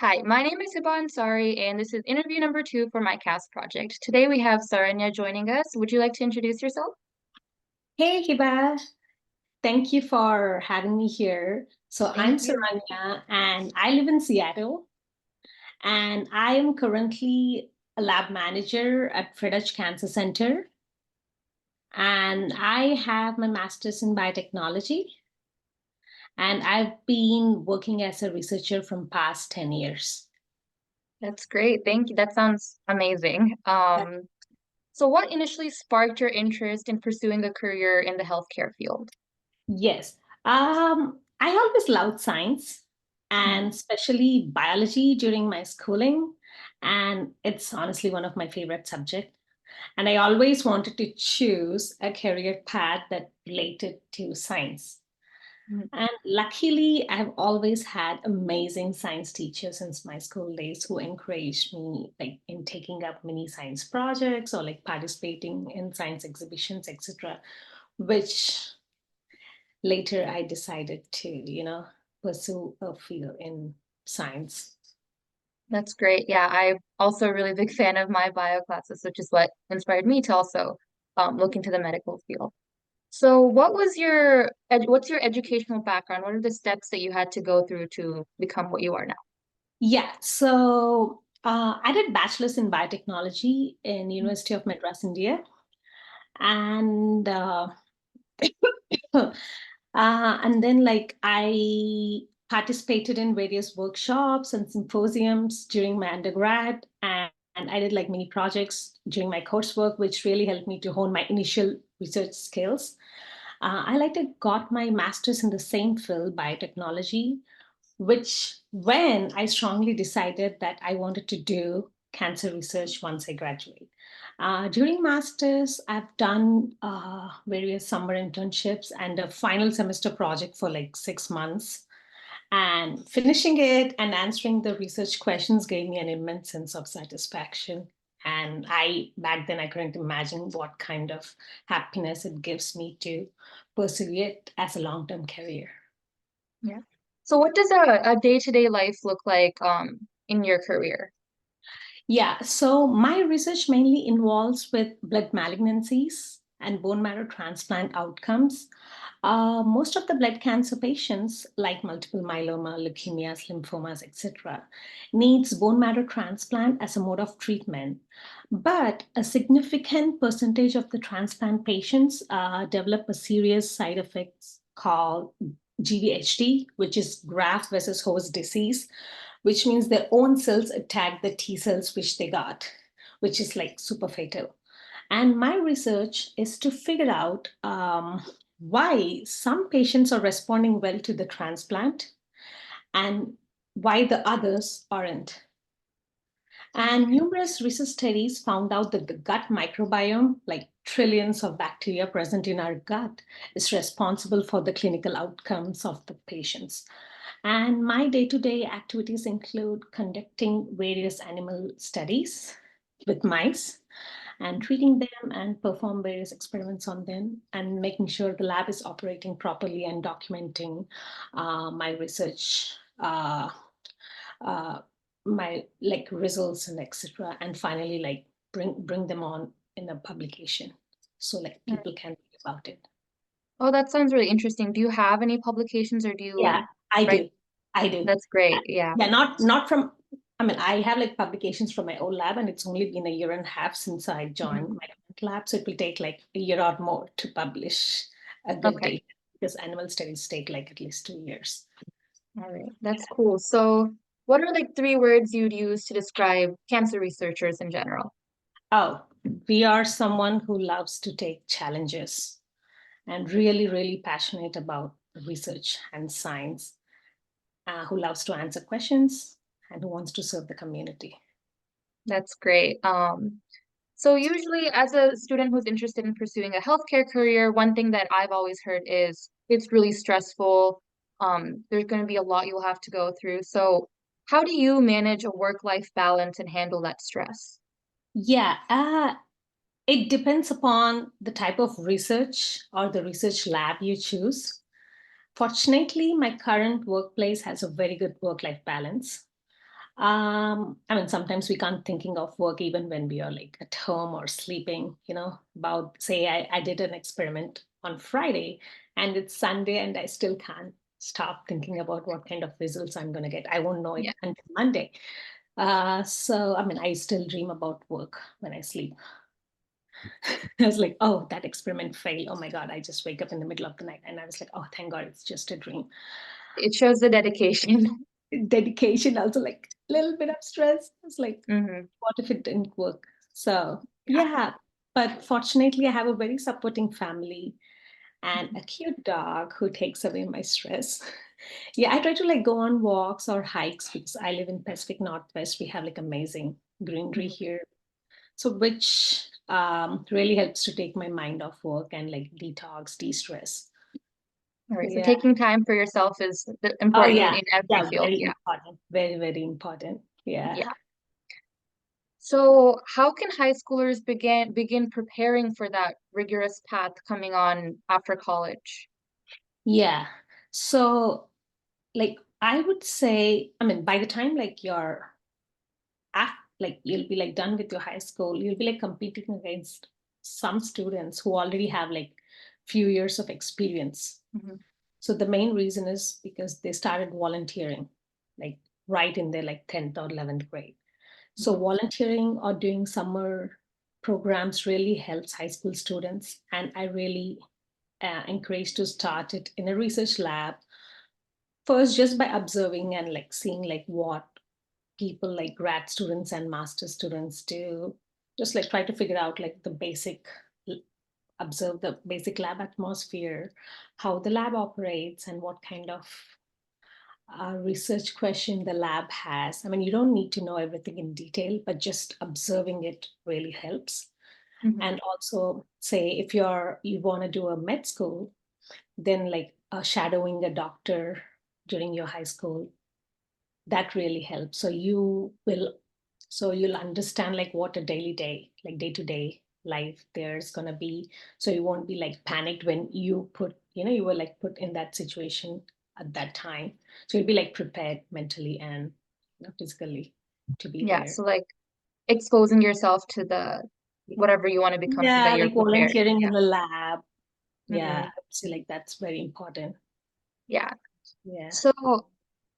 Hi, my name is Hiba Ansari, and this is interview number 2 for my CAST project. Today we have Saranya joining us. Would you like to introduce yourself? Hey, Hiba. Thank you for having me here. So I'm Thank you. Saranya and I live in Seattle. And I am currently a lab manager at Fred Hutch Cancer Center. And I have my master's in biotechnology. And I've been working as a researcher from past 10 years. That's great. Thank you. That sounds amazing. So what initially sparked your interest in pursuing a career in the healthcare field? Yes. I always loved science and Mhm. especially biology during my schooling. And it's honestly one of my favorite subjects. And I always wanted to choose a career path that related to science. Mhm. And luckily, I've always had amazing science teachers since my school days who encouraged me like in taking up many science projects or like participating in science exhibitions, etc., which later I decided to, pursue a field in science. That's great. Yeah, I'm also a really big fan of my bio classes, which is what inspired me to also look into the medical field. So what's your educational background? What are the steps that you had to go through to become what you are now? Yeah, so I did bachelor's in biotechnology in University of Madras, India, and and then like I participated in various workshops and symposiums during my undergrad, and I did like many projects during my coursework, which really helped me to hone my initial research skills. I later got my master's in the same field, biotechnology, which when I strongly decided that I wanted to do cancer research once I graduate. During masters, I've done various summer internships and a final semester project for like 6 months. And finishing it and answering the research questions gave me an immense sense of satisfaction. And back then, I couldn't imagine what kind of happiness it gives me to pursue it as a long term career. Yeah. So what does a day-to-day life look like in your career? Yeah, so my research mainly involves with blood malignancies and bone marrow transplant outcomes. Most of the blood cancer patients, like multiple myeloma, leukemias, lymphomas, etc., needs bone marrow transplant as a mode of treatment. But a significant percentage of the transplant patients develop a serious side effects called GVHD, which is graft versus host disease, which means their own cells attack the T cells which they got, which is like super fatal. And my research is to figure out why some patients are responding well to the transplant and why the others aren't. And numerous research studies found out that the gut microbiome, like trillions of bacteria present in our gut, is responsible for the clinical outcomes of the patients. And my day to day activities include conducting various animal studies with mice and treating them and perform various experiments on them and making sure the lab is operating properly and documenting my research uh, my like results and etc. And finally like bring them on in a publication so like people can read about it. Oh, that sounds really interesting. Do you have any publications or do Yeah, you I write? do. I do. That's great. Yeah. Yeah, not from. I mean, I have like publications from my own lab, and it's only been a year and a half since I joined Mhm. my current lab, so it will take like a year or more to publish a good Okay. data because animal studies take like at least 2 years. All right. That's cool. So what are like 3 words you'd use to describe cancer researchers in general? Oh, we are someone who loves to take challenges and really, really passionate about research and science, who loves to answer questions and who wants to serve the community. That's great. So usually as a student who's interested in pursuing a healthcare career, one thing that I've always heard is it's really stressful. There's going to be a lot you'll have to go through. So how do you manage a work-life balance and handle that stress? Yeah, it depends upon the type of research or the research lab you choose. Fortunately, my current workplace has a very good work life balance. I mean, sometimes we can't thinking of work even when we are like at home or sleeping, about say I did an experiment on Friday and it's Sunday and I still can't stop thinking about what kind of results I'm gonna get. I won't know it Yeah. until Monday. So I mean I still dream about work when I sleep. I was like, oh, that experiment failed. Oh my God, I just wake up in the middle of the night and I was like, oh, thank God, it's just a dream. It shows the dedication. Dedication, also like a little bit of stress. It's like, Hmm. what if it didn't work? So Yeah. yeah, but fortunately, I have a very supporting family and Mhm. a cute dog who takes away my stress. Yeah, I try to like go on walks or hikes because I live in Pacific Northwest. We have like amazing greenery Mhm. here, so which really helps to take my mind off work and like detox, de-stress. All right. So Yeah. taking time for yourself is Oh important yeah. in every Yeah, field. very Yeah. important. Very, very important. Yeah. Yeah. So how can high schoolers begin preparing for that rigorous path coming on after college? Yeah. So like I would say, I mean, by the time like you're like you'll be like done with your high school, you'll be like competing against some students who already have like few years of experience. Hmm. So the main reason is because they started volunteering like right in their like 10th or 11th grade. So volunteering or doing summer programs really helps high school students, and I really encourage to start it in a research lab first, just by observing and like seeing like what people like grad students and master students do, just like try to figure out like the basic, observe the basic lab atmosphere, how the lab operates and what kind of research question the lab has. I mean, you don't need to know everything in detail, but just observing it really helps. Hmm. And also say if you want to do a med school, then like shadowing a doctor during your high school, that really helps. So you'll understand like what a daily day, like day to day life there's gonna be. So you won't be like panicked when you were like put in that situation at that time. So you'll be like prepared mentally and physically to be Yeah. there. So like exposing yourself to the whatever you want to become so that Yeah, you're like prepared. volunteering in Yeah. the lab. Yeah, Hmm. I would say like that's very important. Yeah. Yeah. So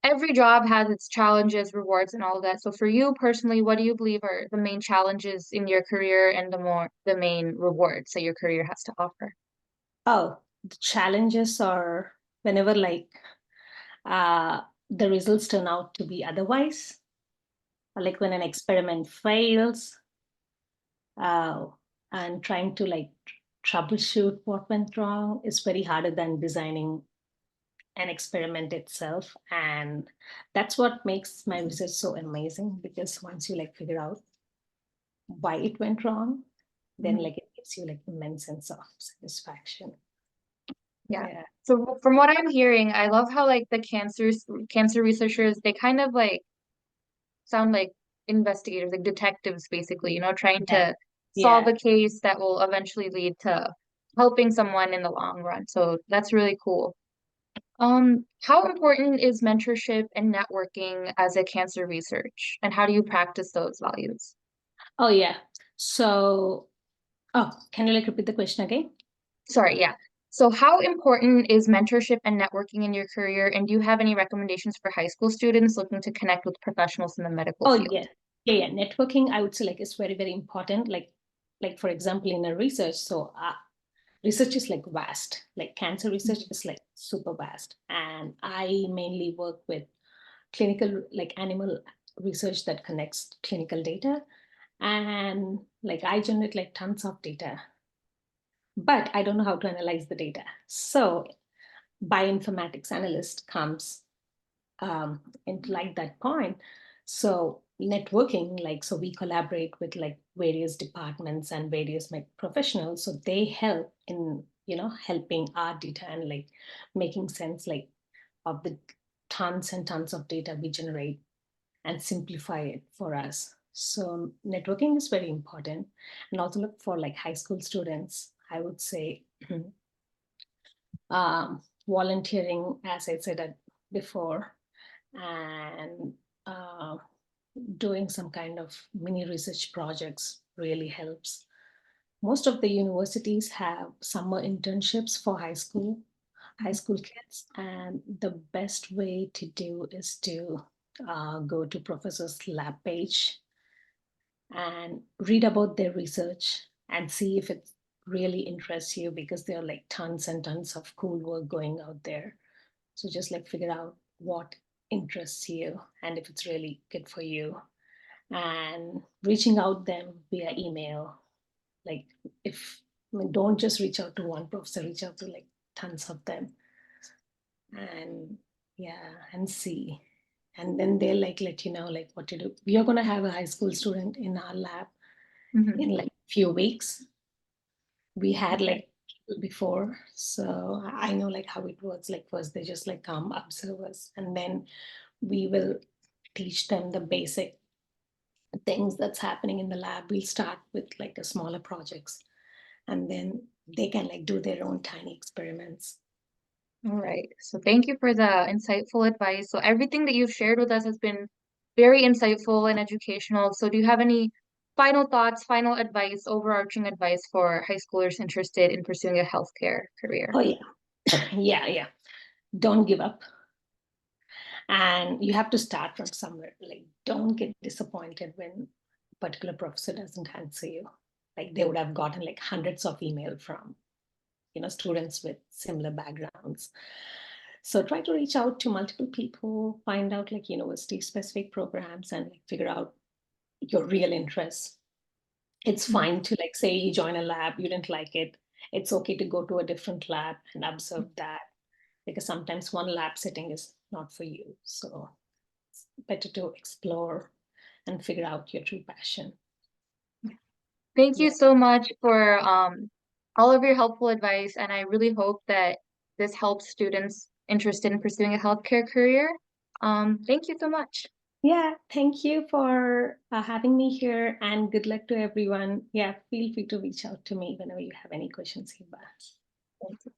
every job has its challenges, rewards, and all of that. So for you personally, what do you believe are the main challenges in your career and the main rewards that your career has to offer? Oh, the challenges are whenever like the results turn out to be otherwise, or like when an experiment fails, uh, and trying to like troubleshoot what went wrong is very harder than designing an experiment itself. And that's what makes my research so amazing, because once you like figure out why it went wrong, then Mhm. like it gives you like immense sense of satisfaction. Yeah. Yeah. So from what I'm hearing, I love how like the cancer researchers, they kind of like sound like investigators, like detectives basically, trying Yeah. to solve Yeah. a case that will eventually lead to helping someone in the long run. So that's really cool. How important is mentorship and networking as a cancer research, and how do you practice those values? Oh yeah. So, oh, can you like repeat the question again? Sorry, yeah. So how important is mentorship and networking in your career, and do you have any recommendations for high school students looking to connect with professionals in the medical Oh field? yeah, yeah, yeah. Networking, I would say, like is very, very important. Like for example, in a research, so research is like vast. Like cancer research Mhm. is like super vast, and I mainly work with clinical, like animal research that connects clinical data, and like I generate like tons of data, but I don't know how to analyze the data. So bioinformatics analyst comes into like that point. So networking, like so we collaborate with like various departments and various like professionals, so they help in helping our data and like making sense like of the tons and tons of data we generate and simplify it for us. So networking is very important. And also look for like high school students, I would say, volunteering, as I said before, and doing some kind of mini research projects really helps. Most of the universities have summer internships for high school kids, and the best way to do is to go to professor's lab page and read about their research and see if it really interests you, because there are like tons and tons of cool work going out there. So just like figure out what interests you and if it's really good for you, and reaching out them via email. Like, if I mean, don't just reach out to one professor, reach out to like tons of them, and yeah, and see. And then they'll like let you know like what to do. We are going to have a high school student in our lab Hmm. in like few weeks. We had Okay. like before, so I know like how it works. Like first they just like come observe us, and then we will teach them the basic things that's happening in the lab. We'll start with like a smaller projects, and then they can like do their own tiny experiments. All right. So thank you for the insightful advice. So everything that you've shared with us has been very insightful and educational. So do you have any final thoughts, final advice, overarching advice for high schoolers interested in pursuing a healthcare career? Oh yeah. Yeah. Don't give up, and you have to start from somewhere. Like, don't get disappointed when a particular professor doesn't answer you. Like, they would have gotten like hundreds of email from students with similar backgrounds. So try to reach out to multiple people, find out like university specific programs, and like figure out your real interests. It's Mhm. fine to like say you join a lab, you didn't like it. It's okay to go to a different lab and observe that, because sometimes one lab setting is not for you. So it's better to explore and figure out your true passion. Thank you Yeah. so much for all of your helpful advice, and I really hope that this helps students interested in pursuing a healthcare career. Thank you so much. Yeah. Thank you for having me here, and good luck to everyone. Yeah. Feel free to reach out to me whenever you have any questions, Hiba. Thank you.